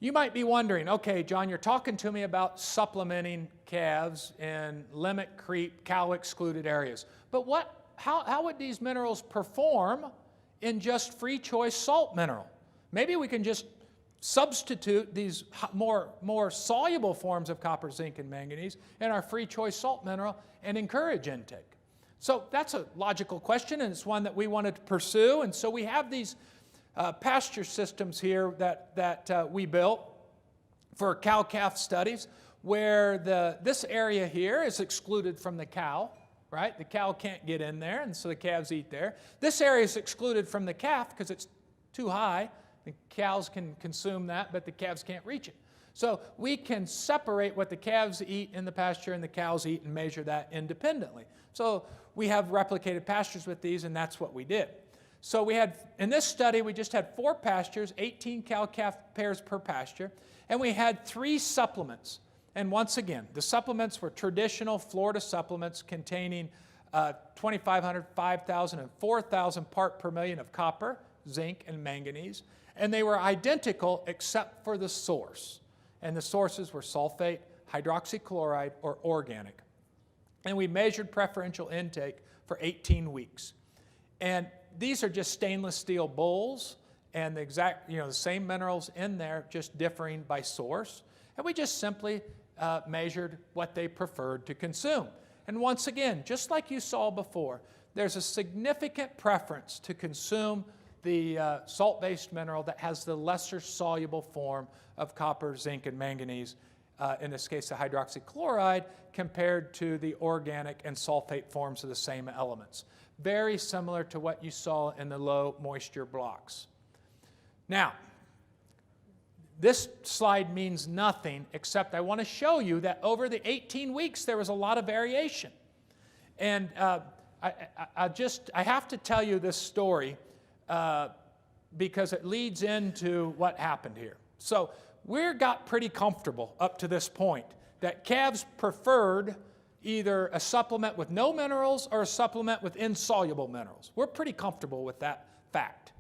You might be wondering, okay, John, you're talking to me about supplementing calves in limit, creep, cow-excluded areas. But how would these minerals perform in just free choice salt mineral? Maybe we can just substitute these more soluble forms of copper, zinc, and manganese in our free choice salt mineral and encourage intake. So that's a logical question, and it's one that we wanted to pursue. And so we have these pasture systems here that we built for cow-calf studies, where this area here is excluded from the cow, right? The cow can't get in there, and so the calves eat there. This area is excluded from the calf because it's too high. The cows can consume that, but the calves can't reach it. So we can separate what the calves eat in the pasture and the cows eat and measure that independently. So we have replicated pastures with these, and that's what we did. So we had, in this study, we just had 4 pastures, 18 cow-calf pairs per pasture, and we had 3 supplements. And once again, the supplements were traditional Florida supplements containing 2,500, 5,000, and 4,000 part per million of copper, zinc, and manganese. And they were identical except for the source. And the sources were sulfate, hydroxychloride, or organic. And we measured preferential intake for 18 weeks. And these are just stainless steel bowls, and the exact, the same minerals in there, just differing by source. And we just simply measured what they preferred to consume. And once again, just like you saw before, there's a significant preference to consume the salt-based mineral that has the lesser soluble form of copper, zinc, and manganese, in this case the hydroxychloride, compared to the organic and sulfate forms of the same elements. Very similar to what you saw in the low moisture blocks. Now, this slide means nothing except I want to show you that over the 18 weeks there was a lot of variation. And I have to tell you this story because it leads into what happened here. So we got pretty comfortable up to this point that calves preferred either a supplement with no minerals or a supplement with insoluble minerals. We're pretty comfortable with that fact.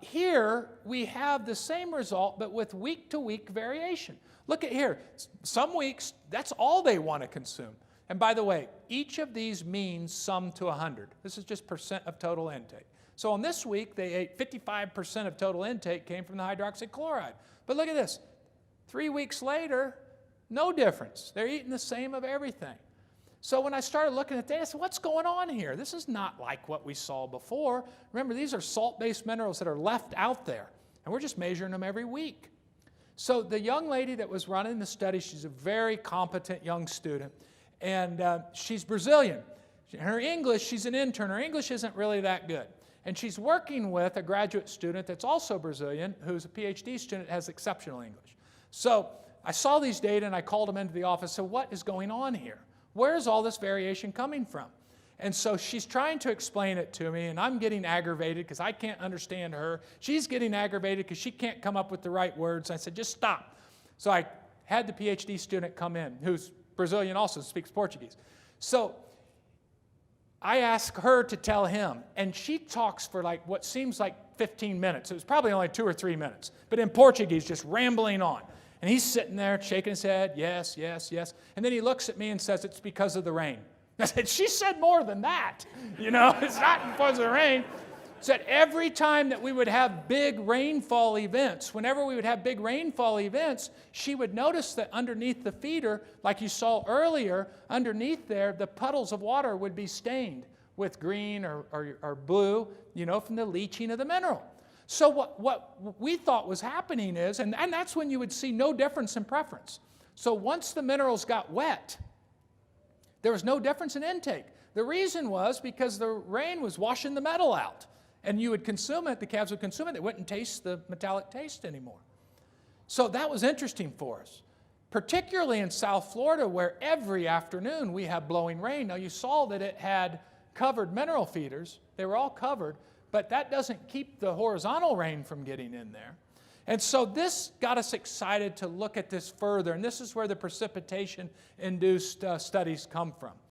Here we have the same result but with week-to-week variation. Look at here. Some weeks, that's all they want to consume. And by the way, each of these means sum to 100. This is just percent of total intake. So on this week, they ate 55% of total intake came from the hydroxychloride. But look at this. 3 weeks later, no difference. They're eating the same of everything. So when I started looking at this, what's going on here? This is not like what we saw before. Remember, these are salt-based minerals that are left out there, and we're just measuring them every week. So the young lady that was running the study, she's a very competent young student, and she's Brazilian. Her English, she's an intern. Her English isn't really that good. And she's working with a graduate student that's also Brazilian, who's a PhD student, has exceptional English. So I saw these data and I called them into the office. So what is going on here? Where is all this variation coming from? And so she's trying to explain it to me, and I'm getting aggravated because I can't understand her. She's getting aggravated because she can't come up with the right words. I said, just stop. So I had the PhD student come in, who's Brazilian also, speaks Portuguese. So I asked her to tell him, and she talks for like what seems like 15 minutes. It was probably only 2 or 3 minutes, but in Portuguese, just rambling on. And he's sitting there shaking his head, yes, yes, yes. And then he looks at me and says, it's because of the rain. I said, she said more than that. It's not because of the rain. Said every time that we would have big rainfall events, whenever we would have big rainfall events, she would notice that underneath the feeder, like you saw earlier, underneath there, the puddles of water would be stained with green or blue, from the leaching of the mineral. So what we thought was happening is, and that's when you would see no difference in preference. So once the minerals got wet, there was no difference in intake. The reason was because the rain was washing the metal out. And you would consume it, the calves would consume it, they wouldn't taste the metallic taste anymore. So that was interesting for us, particularly in South Florida where every afternoon we have blowing rain. Now you saw that it had covered mineral feeders. They were all covered, but that doesn't keep the horizontal rain from getting in there. And so this got us excited to look at this further, and this is where the precipitation-induced studies come from.